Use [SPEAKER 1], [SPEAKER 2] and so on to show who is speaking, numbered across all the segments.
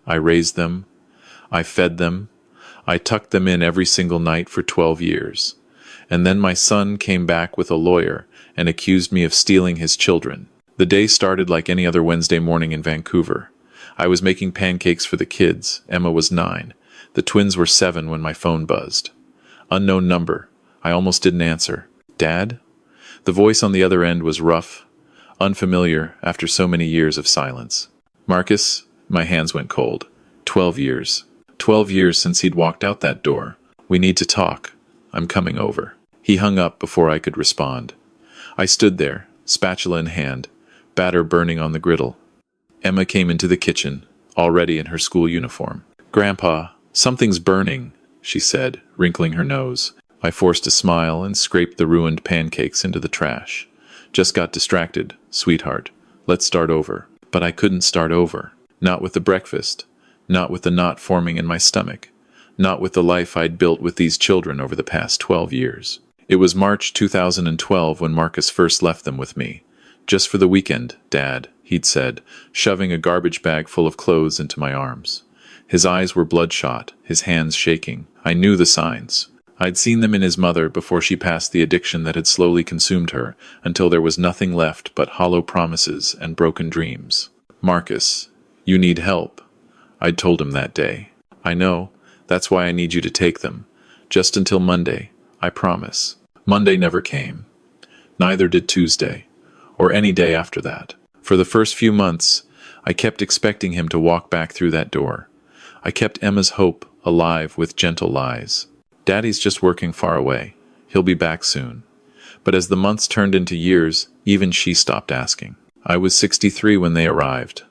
[SPEAKER 1] I raised them. I fed them. I tucked them in every single night for 12 years. And then my son came back with a lawyer and accused me of stealing his children. The day started like any other Wednesday morning in Vancouver. I was making pancakes for the kids. Emma was 9. The twins were 7 when my phone buzzed. Unknown number. I almost didn't answer. Dad? The voice on the other end was rough, unfamiliar after so many years of silence. Marcus? My hands went cold. 12 years. 12 years since he'd walked out that door. We need to talk. I'm coming over. He hung up before I could respond. I stood there, spatula in hand, batter burning on the griddle. Emma came into the kitchen, already in her school uniform. "Grandpa, something's burning," she said, wrinkling her nose. I forced a smile and scraped the ruined pancakes into the trash. "Just got distracted, sweetheart. Let's start over." But I couldn't start over. Not with the breakfast. Not with the knot forming in my stomach. Not with the life I'd built with these children over the past 12 years. It was March 2012 when Marcus first left them with me. "Just for the weekend, Dad," he'd said, shoving a garbage bag full of clothes into my arms. His eyes were bloodshot, his hands shaking. I knew the signs. I'd seen them in his mother before she passed the addiction that had slowly consumed her, until there was nothing left but hollow promises and broken dreams. "Marcus, you need help," I'd told him that day. "I know. That's why I need you to take them. Just until Monday, I promise." Monday never came. Neither did Tuesday, or any day after that. For the first few months, I kept expecting him to walk back through that door. I kept Emma's hope alive with gentle lies. "Daddy's just working far away. He'll be back soon." But as the months turned into years, even she stopped asking. I was 63 when they arrived.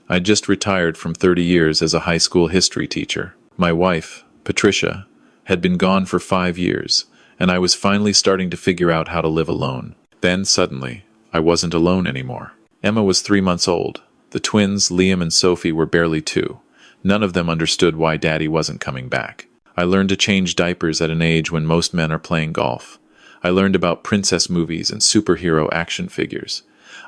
[SPEAKER 1] I'd just retired from 30 years as a high school history teacher. My wife, Patricia, had been gone for 5 years, and I was finally starting to figure out how to live alone. Then, suddenly, I wasn't alone anymore. Emma was 3 months old. The twins, Liam and Sophie, were barely 2. None of them understood why Daddy wasn't coming back. I learned to change diapers at an age when most men are playing golf. I learned about princess movies and superhero action figures.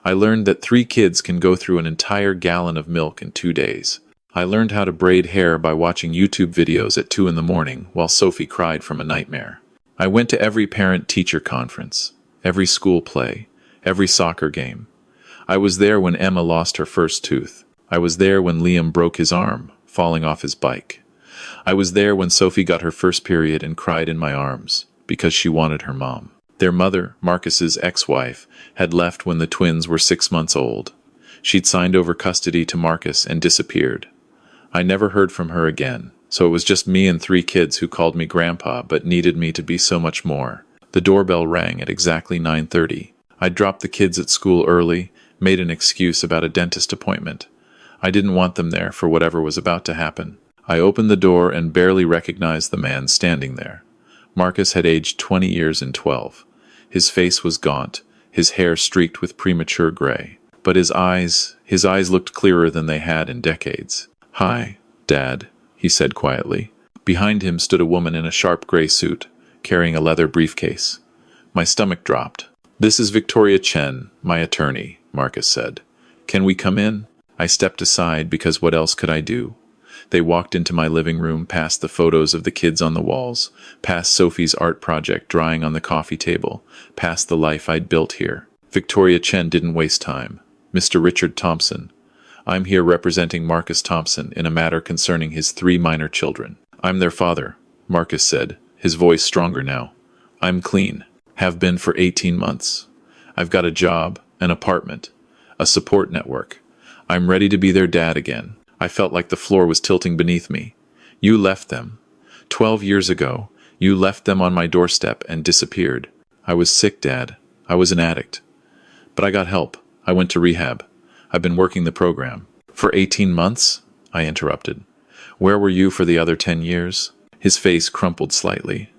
[SPEAKER 1] I learned that 3 kids can go through an entire gallon of milk in 2 days. I learned how to braid hair by watching YouTube videos at 2 in the morning while Sophie cried from a nightmare. I went to every parent-teacher conference, every school play, every soccer game. I was there when Emma lost her first tooth. I was there when Liam broke his arm, falling off his bike. I was there when Sophie got her first period and cried in my arms, because she wanted her mom. Their mother, Marcus's ex-wife, had left when the twins were 6 months old. She'd signed over custody to Marcus and disappeared. I never heard from her again, so it was just me and 3 kids who called me Grandpa but needed me to be so much more. The doorbell rang at exactly 9:30. I dropped the kids at school early, made an excuse about a dentist appointment. I didn't want them there for whatever was about to happen. I opened the door and barely recognized the man standing there. Marcus had aged 20 years in 12. His face was gaunt, his hair streaked with premature gray. But his eyes looked clearer than they had in decades. "Hi, Dad," he said quietly. Behind him stood a woman in a sharp gray suit, carrying a leather briefcase. My stomach dropped. "This is Victoria Chen, my attorney," Marcus said. "Can we come in?" I stepped aside because what else could I do? They walked into my living room, past the photos of the kids on the walls, past Sophie's art project drying on the coffee table, past the life I'd built here. Victoria Chen didn't waste time. "Mr. Richard Thompson. I'm here representing Marcus Thompson in a matter concerning his 3 minor children." "I'm their father," Marcus said, his voice stronger now. "I'm clean. Have been for 18 months. I've got a job, an apartment, a support network. I'm ready to be their dad again." I felt like the floor was tilting beneath me. "You left them. 12 years ago, you left them on my doorstep and disappeared." "I was sick, Dad. I was an addict. But I got help. I went to rehab. I've been working the program." "For 18 months?" I interrupted. "Where were you for the other 10 years?" His face crumpled slightly.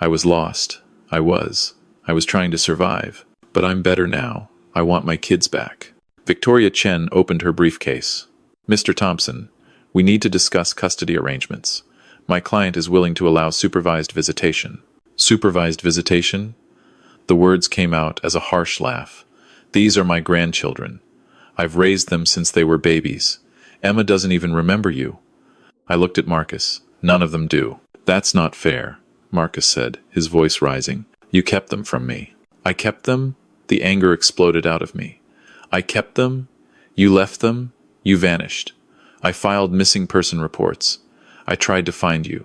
[SPEAKER 1] "I was lost. I was trying to survive. But I'm better now. I want my kids back." Victoria Chen opened her briefcase. "Mr. Thompson, we need to discuss custody arrangements. My client is willing to allow supervised visitation." "Supervised visitation?" The words came out as a harsh laugh. "These are my grandchildren. I've raised them since they were babies. Emma doesn't even remember you. I looked at Marcus. None of them do. That's not fair, Marcus said, his voice rising. You kept them from me. I kept them? The anger exploded out of me. I kept them? You left them? You vanished. I filed missing person reports. I tried to find you.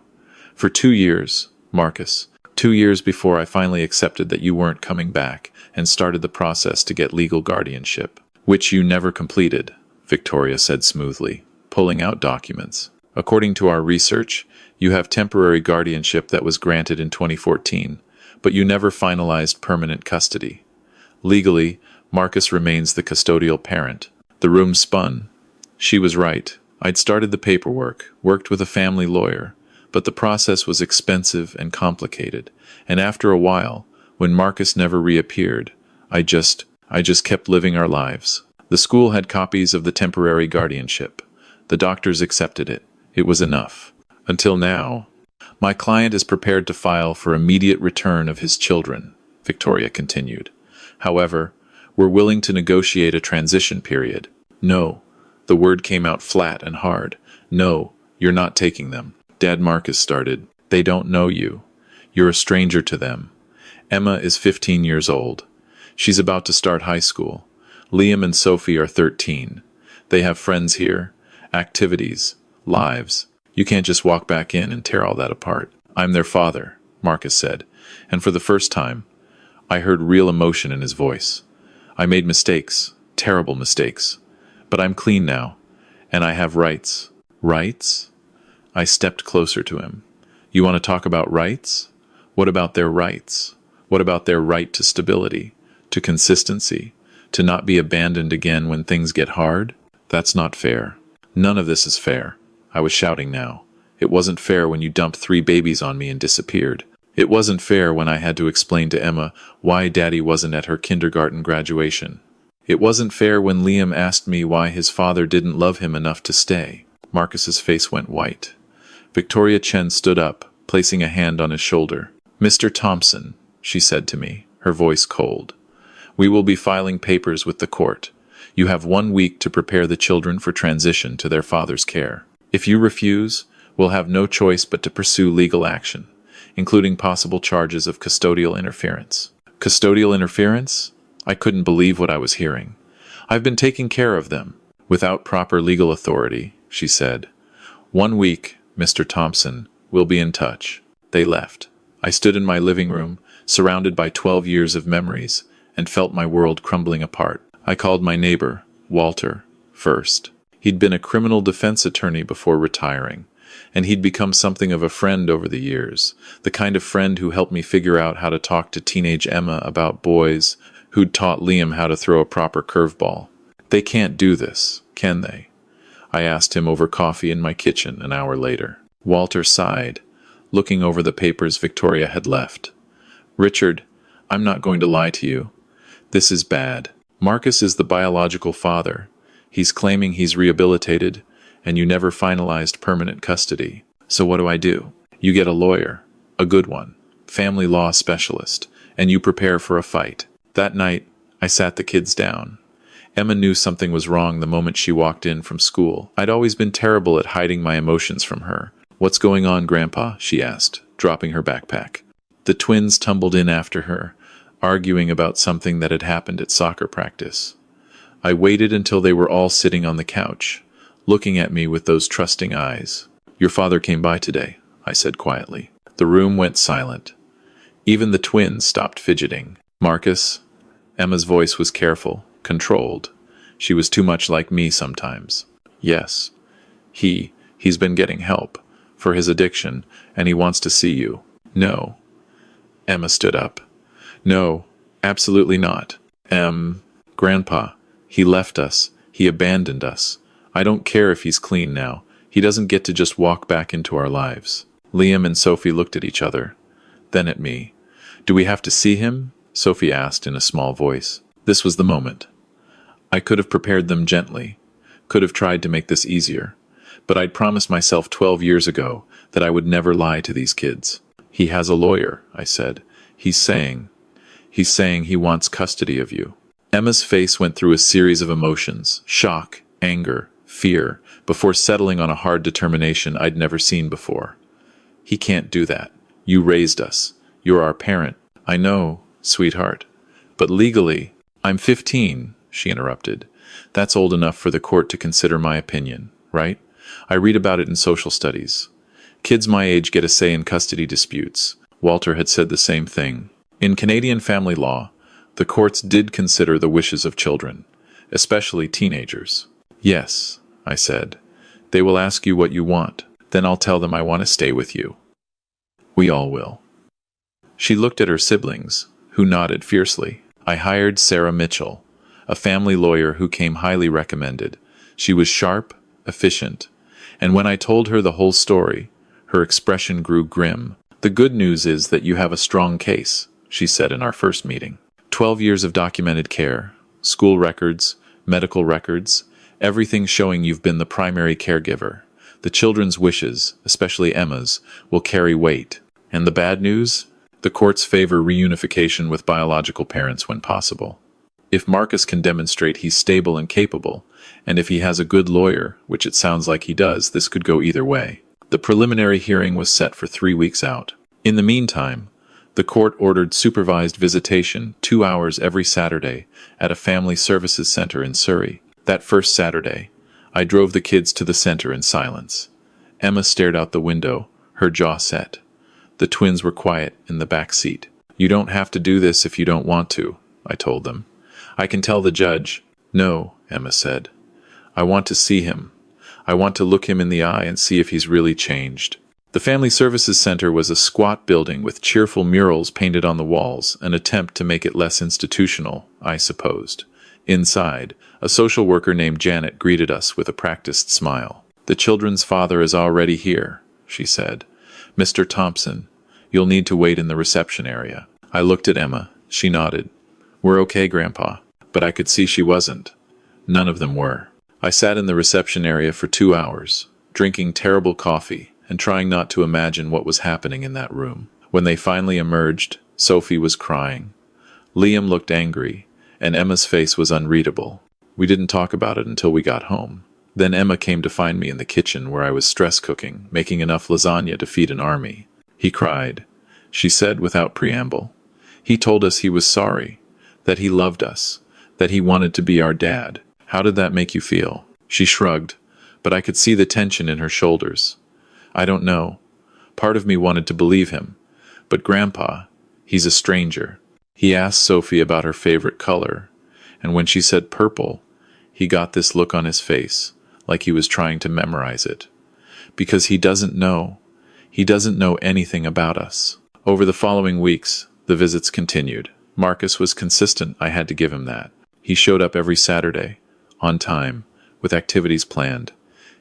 [SPEAKER 1] For 2 years, Marcus. 2 years before I finally accepted that you weren't coming back and started the process to get legal guardianship. Which you never completed, Victoria said smoothly, pulling out documents. According to our research, you have temporary guardianship that was granted in 2014, but you never finalized permanent custody. Legally, Marcus remains the custodial parent. The room spun. She was right. I'd started the paperwork, worked with a family lawyer, but the process was expensive and complicated, and after a while, when Marcus never reappeared, I just kept living our lives. The school had copies of the temporary guardianship. The doctors accepted it. It was enough. Until now, my client is prepared to file for immediate return of his children, Victoria continued. However, we're willing to negotiate a transition period. No. The word came out flat and hard. No, you're not taking them. Dad, Marcus started. They don't know you. You're a stranger to them. Emma is 15 years old. She's about to start high school. Liam and Sophie are 13. They have friends here, activities, lives. You can't just walk back in and tear all that apart. I'm their father, Marcus said, and for the first time, I heard real emotion in his voice. I made mistakes, terrible mistakes, but I'm clean now, and I have rights. Rights? I stepped closer to him. You want to talk about rights? What about their rights? What about their right to stability, to consistency, to not be abandoned again when things get hard? That's not fair. None of this is fair. I was shouting now. It wasn't fair when you dumped 3 babies on me and disappeared. It wasn't fair when I had to explain to Emma why Daddy wasn't at her kindergarten graduation. It wasn't fair when Liam asked me why his father didn't love him enough to stay. Marcus's face went white. Victoria Chen stood up, placing a hand on his shoulder. Mr. Thompson, she said to me, her voice cold. We will be filing papers with the court. You have 1 week to prepare the children for transition to their father's care. If you refuse, we'll have no choice but to pursue legal action, including possible charges of custodial interference. Custodial interference? I couldn't believe what I was hearing. I've been taking care of them, without proper legal authority, she said. 1 week, Mr. Thompson, we'll be in touch. They left. I stood in my living room, surrounded by 12 years of memories, and felt my world crumbling apart. I called my neighbor, Walter, first. He'd been a criminal defense attorney before retiring, and he'd become something of a friend over the years, the kind of friend who helped me figure out how to talk to teenage Emma about boys, who'd taught Liam how to throw a proper curveball. They can't do this, can they? I asked him over coffee in my kitchen an hour later. Walter sighed, looking over the papers Victoria had left. Richard, I'm not going to lie to you. This is bad. Marcus is the biological father. He's claiming he's rehabilitated, and you never finalized permanent custody. So what do? You get a lawyer, a good one, family law specialist, and you prepare for a fight. That night, I sat the kids down. Emma knew something was wrong the moment she walked in from school. I'd always been terrible at hiding my emotions from her. What's going on, Grandpa? She asked, dropping her backpack. The twins tumbled in after her, arguing about something that had happened at soccer practice. I waited until they were all sitting on the couch, looking at me with those trusting eyes. Your father came by today, I said quietly. The room went silent. Even the twins stopped fidgeting. Marcus? Emma's voice was careful, controlled. She was too much like me sometimes. Yes. He's been getting help for his addiction, and he wants to see you. No. Emma stood up. No, absolutely not. Grandpa, he left us. He abandoned us. I don't care if he's clean now. He doesn't get to just walk back into our lives. Liam and Sophie looked at each other, then at me. Do we have to see him? Sophie asked in a small voice. This was the moment. I could have prepared them gently, could have tried to make this easier, but I'd promised myself 12 years ago that I would never lie to these kids. He has a lawyer, I said. He's saying he wants custody of you. Emma's face went through a series of emotions, shock, anger, fear, before settling on a hard determination I'd never seen before. He can't do that. You raised us. You're our parent. I know, sweetheart. But legally, I'm 15, she interrupted. That's old enough for the court to consider my opinion, right? I read about it in social studies. Kids my age get a say in custody disputes. Walter had said the same thing. In Canadian family law, the courts did consider the wishes of children, especially teenagers. Yes, I said. They will ask you what you want. Then I'll tell them I want to stay with you. We all will. She looked at her siblings, who nodded fiercely. I hired Sarah Mitchell, a family lawyer who came highly recommended. She was sharp, efficient, and when I told her the whole story, her expression grew grim. The good news is that you have a strong case, she said in our first meeting. 12 years of documented care, school records, medical records, everything showing you've been the primary caregiver. The children's wishes, especially Emma's, will carry weight. And the bad news? The courts favor reunification with biological parents when possible. If Marcus can demonstrate he's stable and capable, and if he has a good lawyer, which it sounds like he does, this could go either way. The preliminary hearing was set for 3 weeks out. In the meantime, the court ordered supervised visitation 2 hours every Saturday at a family services center in Surrey. That first Saturday, I drove the kids to the center in silence. Emma stared out the window, her jaw set. The twins were quiet in the back seat. You don't have to do this if you don't want to, I told them. I can tell the judge. No, Emma said. I want to see him. I want to look him in the eye and see if he's really changed. The Family Services Center was a squat building with cheerful murals painted on the walls, an attempt to make it less institutional, I supposed. Inside, a social worker named Janet greeted us with a practiced smile. The children's father is already here, she said. Mr. Thompson, you'll need to wait in the reception area. I looked at Emma. She nodded. We're okay, Grandpa. But I could see she wasn't. None of them were. I sat in the reception area for 2 hours, drinking terrible coffee and trying not to imagine what was happening in that room. When they finally emerged, Sophie was crying. Liam looked angry, and Emma's face was unreadable. We didn't talk about it until we got home. Then Emma came to find me in the kitchen where I was stress cooking, making enough lasagna to feed an army. He cried. She said without preamble. He told us he was sorry, that he loved us, that he wanted to be our dad. How did that make you feel? She shrugged, but I could see the tension in her shoulders. I don't know. Part of me wanted to believe him. But Grandpa, he's a stranger. He asked Sophie about her favorite color, and when she said purple, he got this look on his face, like he was trying to memorize it. Because he doesn't know. He doesn't know anything about us. Over the following weeks, the visits continued. Marcus was consistent, I had to give him that. He showed up every Saturday, on time, with activities planned.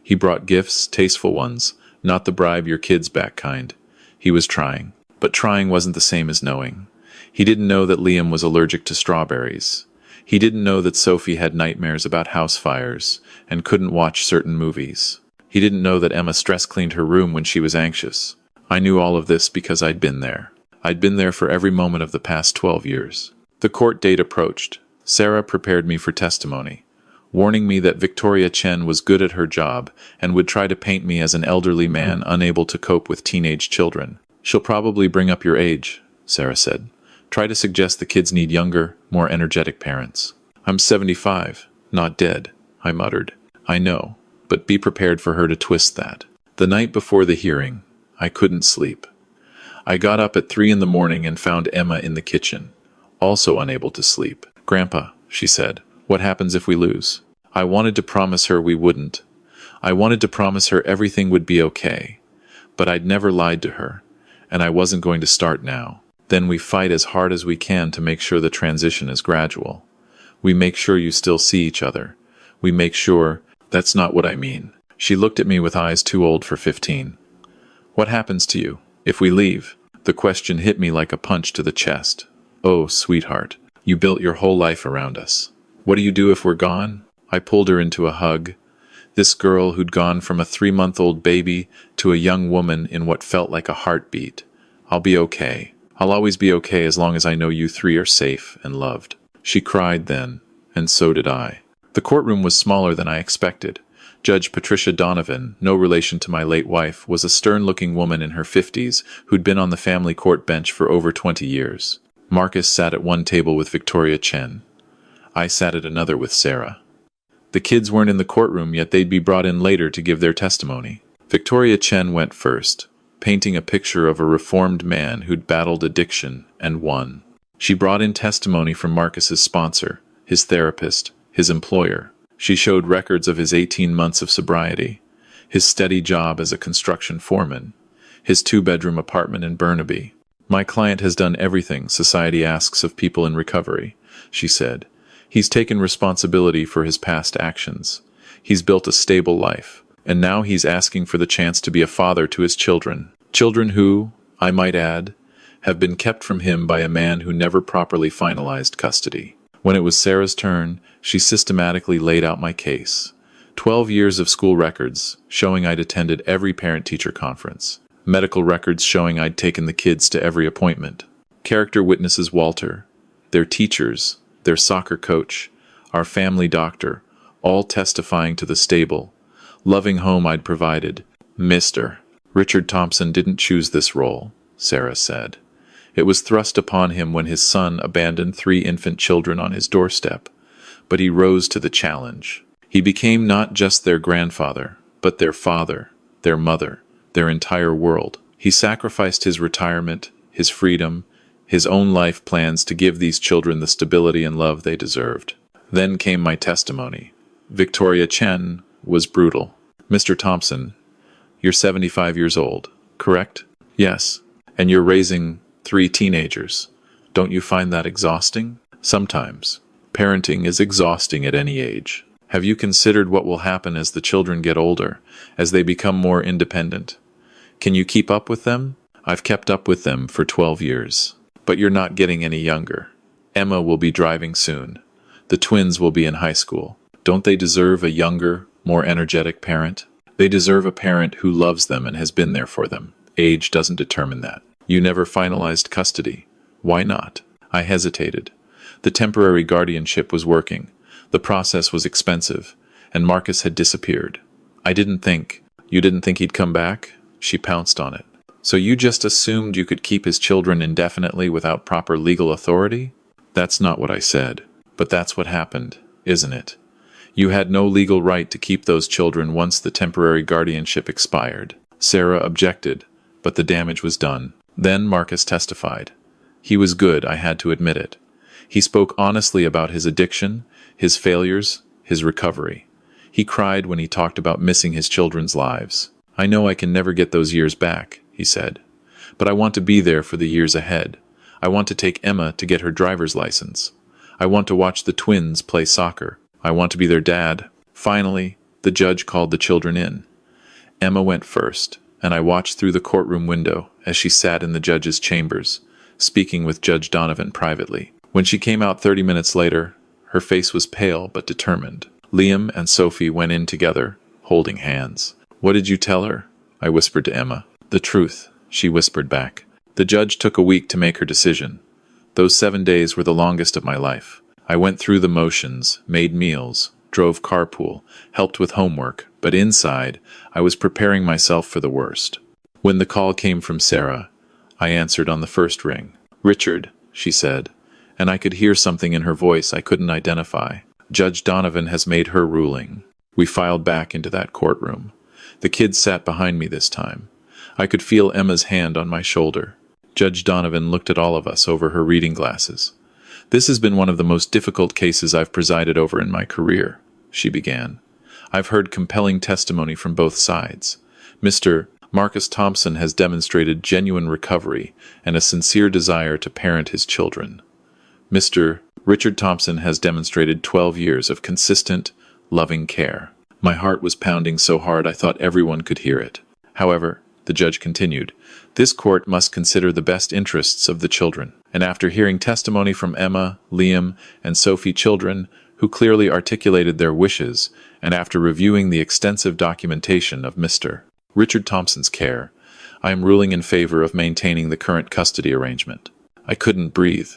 [SPEAKER 1] He brought gifts, tasteful ones, not the bribe your kids back kind. He was trying. But trying wasn't the same as knowing. He didn't know that Liam was allergic to strawberries. He didn't know that Sophie had nightmares about house fires and couldn't watch certain movies. He didn't know that Emma stress cleaned her room when she was anxious. I knew all of this because I'd been there. I'd been there for every moment of the past 12 years. The court date approached. Sarah prepared me for testimony, warning me that Victoria Chen was good at her job and would try to paint me as an elderly man unable to cope with teenage children. She'll probably bring up your age, Sarah said. Try to suggest the kids need younger, more energetic parents. I'm 75, not dead, I muttered. I know, but be prepared for her to twist that. The night before the hearing, I couldn't sleep. I got up at 3 a.m. and found Emma in the kitchen, also unable to sleep. Grandpa, she said, what happens if we lose? I wanted to promise her we wouldn't. I wanted to promise her everything would be okay. But I'd never lied to her, and I wasn't going to start now. Then we fight as hard as we can to make sure the transition is gradual. We make sure you still see each other. We make sure, that's not what I mean. She looked at me with eyes too old for 15. What happens to you if we leave? The question hit me like a punch to the chest. Oh, sweetheart, you built your whole life around us. What do you do if we're gone? I pulled her into a hug. This girl who'd gone from a 3-month-old baby to a young woman in what felt like a heartbeat. I'll be okay. I'll always be okay as long as I know you three are safe and loved. She cried then, and so did I. The courtroom was smaller than I expected. Judge Patricia Donovan, no relation to my late wife, was a stern-looking woman in her 50s who'd been on the family court bench for over 20 years. Marcus sat at one table with Victoria Chen. I sat at another with Sarah. The kids weren't in the courtroom, yet they'd be brought in later to give their testimony. Victoria Chen went first, painting a picture of a reformed man who'd battled addiction and won. She brought in testimony from Marcus's sponsor, his therapist, his employer. She showed records of his 18 months of sobriety, his steady job as a construction foreman, his 2-bedroom apartment in Burnaby. My client has done everything society asks of people in recovery, she said. He's taken responsibility for his past actions. He's built a stable life, and now he's asking for the chance to be a father to his children. Children who, I might add, have been kept from him by a man who never properly finalized custody. When it was Sarah's turn, she systematically laid out my case. 12 years of school records, showing I'd attended every parent-teacher conference. Medical records showing I'd taken the kids to every appointment. Character witnesses Walter, their teachers, their soccer coach, our family doctor, all testifying to the stable, loving home I'd provided. Mr. Richard Thompson didn't choose this role, Sarah said. It was thrust upon him when his son abandoned 3 infant children on his doorstep, but he rose to the challenge. He became not just their grandfather, but their father, their mother, their entire world. He sacrificed his retirement, his freedom, his own life plans to give these children the stability and love they deserved. Then came my testimony. Victoria Chen was brutal. Mr. Thompson, you're 75 years old, correct? Yes. And you're raising 3 teenagers. Don't you find that exhausting? Sometimes. Parenting is exhausting at any age. Have you considered what will happen as the children get older, as they become more independent? Can you keep up with them? I've kept up with them for 12 years. But you're not getting any younger. Emma will be driving soon. The twins will be in high school. Don't they deserve a younger, more energetic parent? They deserve a parent who loves them and has been there for them. Age doesn't determine that. You never finalized custody. Why not? I hesitated. The temporary guardianship was working. The process was expensive, and Marcus had disappeared. You didn't think he'd come back? She pounced on it. So you just assumed you could keep his children indefinitely without proper legal authority? That's not what I said. But that's what happened, isn't it? You had no legal right to keep those children once the temporary guardianship expired. Sarah objected, but the damage was done. Then Marcus testified. He was good, I had to admit it. He spoke honestly about his addiction, his failures, his recovery. He cried when he talked about missing his children's lives. I know I can never get those years back, he said. But I want to be there for the years ahead. I want to take Emma to get her driver's license. I want to watch the twins play soccer. I want to be their dad. Finally, the judge called the children in. Emma went first, and I watched through the courtroom window as she sat in the judge's chambers, speaking with Judge Donovan privately. When she came out 30 minutes later, her face was pale but determined. Liam and Sophie went in together, holding hands. What did you tell her? I whispered to Emma. The truth, she whispered back. The judge took a week to make her decision. Those 7 days were the longest of my life. I went through the motions, made meals, drove carpool, helped with homework, but inside, I was preparing myself for the worst. When the call came from Sarah, I answered on the first ring. Richard, she said, and I could hear something in her voice I couldn't identify. Judge Donovan has made her ruling. We filed back into that courtroom. The kids sat behind me this time. I could feel Emma's hand on my shoulder. Judge Donovan looked at all of us over her reading glasses. This has been one of the most difficult cases I've presided over in my career, she began. I've heard compelling testimony from both sides. Mr. Marcus Thompson has demonstrated genuine recovery and a sincere desire to parent his children. Mr. Richard Thompson has demonstrated 12 years of consistent, loving care. My heart was pounding so hard I thought everyone could hear it. However, the judge continued, this court must consider the best interests of the children. And after hearing testimony from Emma, Liam, and Sophie children, who clearly articulated their wishes, and after reviewing the extensive documentation of Mr. Richard Thompson's care, I am ruling in favor of maintaining the current custody arrangement. I couldn't breathe.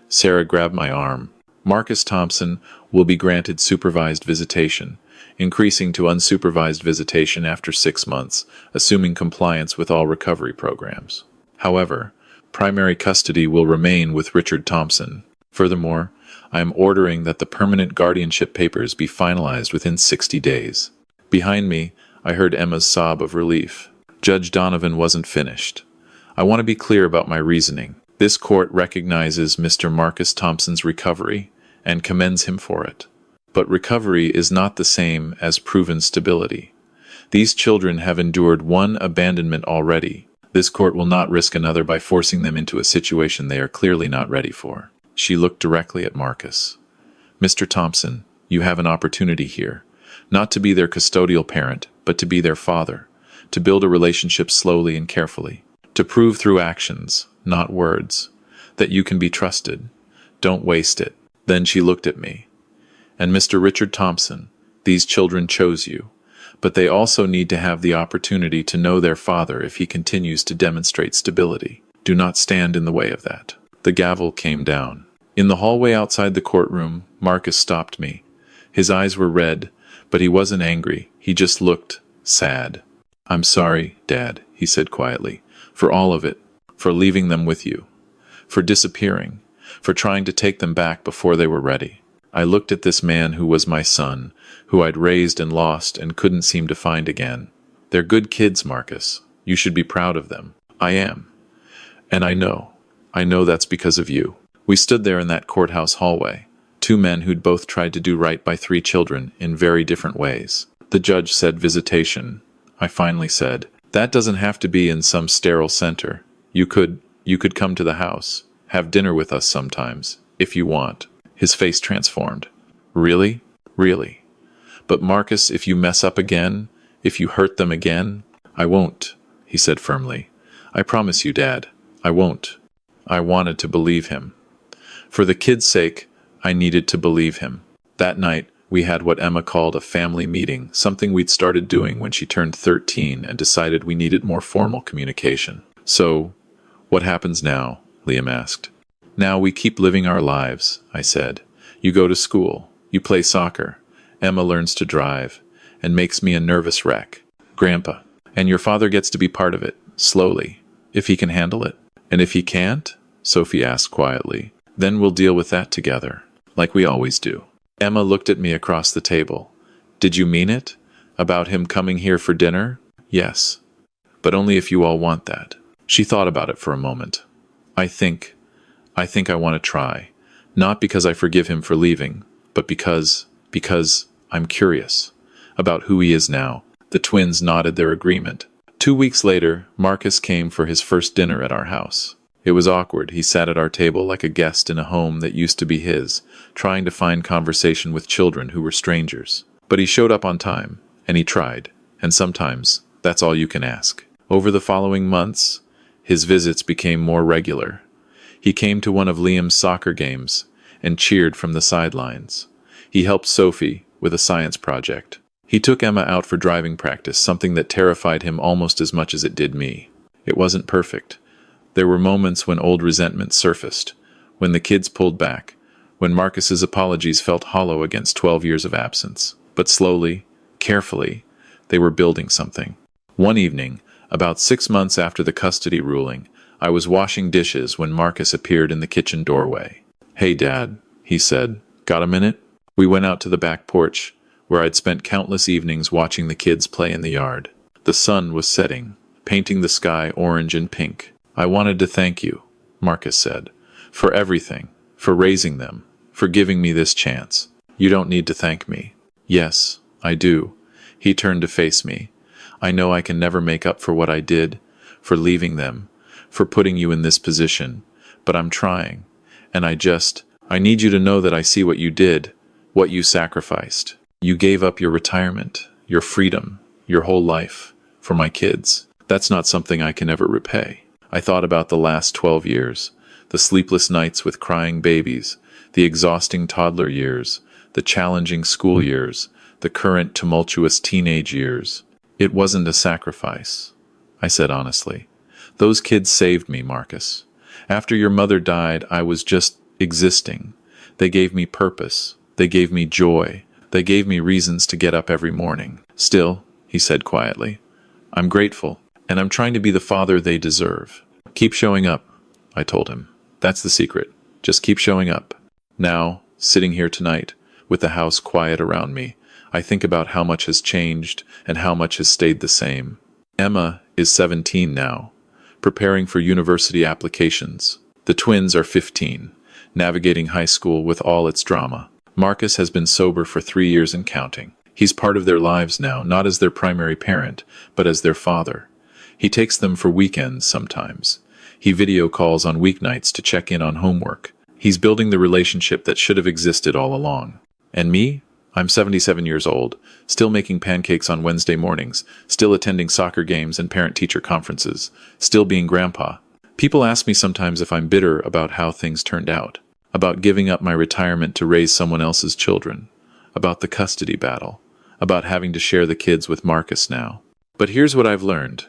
[SPEAKER 1] Sarah grabbed my arm. Marcus Thompson will be granted supervised visitation, increasing to unsupervised visitation after 6 months, assuming compliance with all recovery programs. However, primary custody will remain with Richard Thompson. Furthermore, I am ordering that the permanent guardianship papers be finalized within 60 days. Behind me, I heard Emma's sob of relief. Judge Donovan wasn't finished. I want to be clear about my reasoning. This court recognizes Mr. Marcus Thompson's recovery and commends him for it. But recovery is not the same as proven stability. These children have endured one abandonment already. This court will not risk another by forcing them into a situation they are clearly not ready for. She looked directly at Marcus. Mr. Thompson, you have an opportunity here. Not to be their custodial parent, but to be their father. To build a relationship slowly and carefully. To prove through actions, not words, that you can be trusted. Don't waste it. Then she looked at me. And Mr. Richard Thompson, these children chose you, but they also need to have the opportunity to know their father if he continues to demonstrate stability. Do not stand in the way of that. The gavel came down. In the hallway outside the courtroom, Marcus stopped me. His eyes were red, but he wasn't angry. He just looked sad. I'm sorry, Dad, he said quietly, for all of it, for leaving them with you, for disappearing, for trying to take them back before they were ready. I looked at this man who was my son, who I'd raised and lost and couldn't seem to find again. They're good kids, Marcus. You should be proud of them. I am. And I know that's because of you. We stood there in that courthouse hallway, two men who'd both tried to do right by three children in very different ways. The judge said visitation. I finally said, that doesn't have to be in some sterile center. You could come to the house, have dinner with us sometimes, if you want. His face transformed. Really? Really? But Marcus, if you mess up again, if you hurt them again, I won't, he said firmly. I promise you, Dad, I won't. I wanted to believe him. For the kid's sake, I needed to believe him. That night, we had what Emma called a family meeting, something we'd started doing when she turned 13 and decided we needed more formal communication. So, what happens now? Liam asked. Now we keep living our lives, I said. You go to school, you play soccer, Emma learns to drive, and makes me a nervous wreck. Grandpa. And your father gets to be part of it, slowly, if he can handle it. And if he can't? Sophie asked quietly. Then we'll deal with that together, like we always do. Emma looked at me across the table. Did you mean it? About him coming here for dinner? Yes. But only if you all want that. She thought about it for a moment. I think I want to try. Not because I forgive him for leaving, but because I'm curious about who he is now. The twins nodded their agreement. 2 weeks later, Marcus came for his first dinner at our house. It was awkward. He sat at our table like a guest in a home that used to be his, trying to find conversation with children who were strangers. But he showed up on time, and he tried, and sometimes that's all you can ask. Over the following months, his visits became more regular. He came to one of Liam's soccer games and cheered from the sidelines. He helped Sophie with a science project. He took Emma out for driving practice, something that terrified him almost as much as it did me. It wasn't perfect. There were moments when old resentment surfaced, when the kids pulled back, when Marcus's apologies felt hollow against 12 years of absence. But slowly, carefully, they were building something. One evening, about 6 months after the custody ruling, I was washing dishes when Marcus appeared in the kitchen doorway. Hey, Dad, he said. Got a minute? We went out to the back porch, where I'd spent countless evenings watching the kids play in the yard. The sun was setting, painting the sky orange and pink. I wanted to thank you, Marcus said, for everything, for raising them, for giving me this chance. You don't need to thank me. Yes, I do. He turned to face me. I know I can never make up for what I did, for leaving them, for putting you in this position, but I'm trying, and I need you to know that I see what you did, what you sacrificed. You gave up your retirement, your freedom, your whole life, for my kids. That's not something I can ever repay. I thought about the last 12 years, the sleepless nights with crying babies, the exhausting toddler years, the challenging school years, the current tumultuous teenage years. It wasn't a sacrifice, I said honestly. Those kids saved me, Marcus. After your mother died, I was just existing. They gave me purpose. They gave me joy. They gave me reasons to get up every morning. Still, he said quietly, I'm grateful, and I'm trying to be the father they deserve. Keep showing up, I told him. That's the secret. Just keep showing up. Now, sitting here tonight, with the house quiet around me, I think about how much has changed and how much has stayed the same. Emma is 17 now, preparing for university applications. The twins are 15, navigating high school with all its drama. Marcus has been sober for 3 years and counting. He's part of their lives now, not as their primary parent, but as their father. He takes them for weekends sometimes. He video calls on weeknights to check in on homework. He's building the relationship that should have existed all along. And me? I'm 77 years old, still making pancakes on Wednesday mornings, still attending soccer games and parent-teacher conferences, still being grandpa. People ask me sometimes if I'm bitter about how things turned out, about giving up my retirement to raise someone else's children, about the custody battle, about having to share the kids with Marcus now. But here's what I've learned.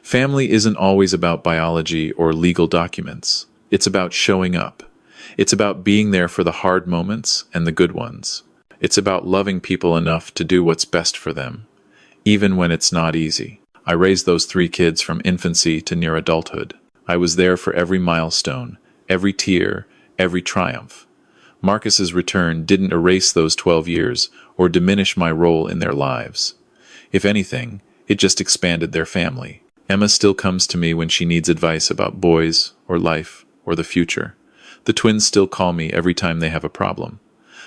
[SPEAKER 1] Family isn't always about biology or legal documents. It's about showing up. It's about being there for the hard moments and the good ones. It's about loving people enough to do what's best for them, even when it's not easy. I raised those 3 kids from infancy to near adulthood. I was there for every milestone, every tear, every triumph. Marcus's return didn't erase those 12 years or diminish my role in their lives. If anything, it just expanded their family. Emma still comes to me when she needs advice about boys or life or the future. The twins still call me every time they have a problem.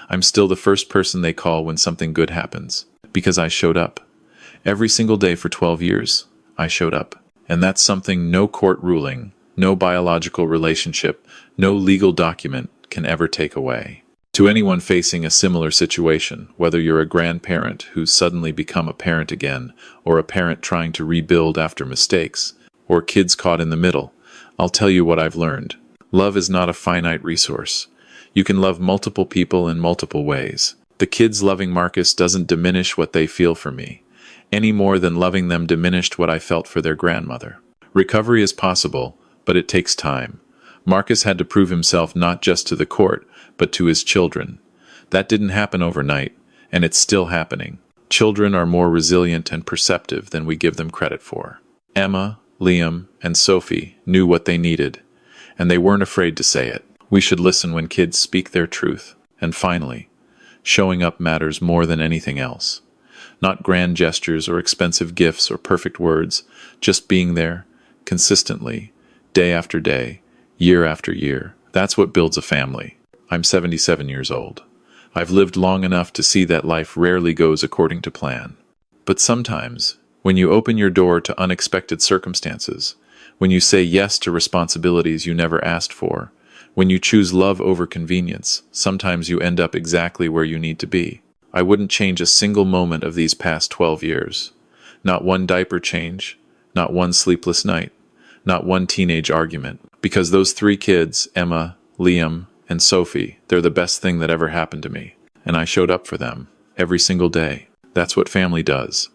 [SPEAKER 1] I'm still the first person they call when something good happens, because I showed up. Every single day for 12 years, I showed up. And that's something no court ruling, no biological relationship, no legal document can ever take away. To anyone facing a similar situation, whether you're a grandparent who's suddenly become a parent again, or a parent trying to rebuild after mistakes, or kids caught in the middle, I'll tell you what I've learned. Love is not a finite resource. You can love multiple people in multiple ways. The kids loving Marcus doesn't diminish what they feel for me, any more than loving them diminished what I felt for their grandmother. Recovery is possible, but it takes time. Marcus had to prove himself not just to the court, but to his children. That didn't happen overnight, and it's still happening. Children are more resilient and perceptive than we give them credit for. Emma, Liam, and Sophie knew what they needed, and they weren't afraid to say it. We should listen when kids speak their truth. And finally, showing up matters more than anything else. Not grand gestures or expensive gifts or perfect words, just being there, consistently, day after day, year after year. That's what builds a family. I'm 77 years old. I've lived long enough to see that life rarely goes according to plan. But sometimes, when you open your door to unexpected circumstances, when you say yes to responsibilities you never asked for, when you choose love over convenience, sometimes you end up exactly where you need to be. I wouldn't change a single moment of these past 12 years. Not one diaper change, not one sleepless night, not one teenage argument. Because those 3 kids, Emma, Liam, and Sophie, they're the best thing that ever happened to me. And I showed up for them, every single day. That's what family does.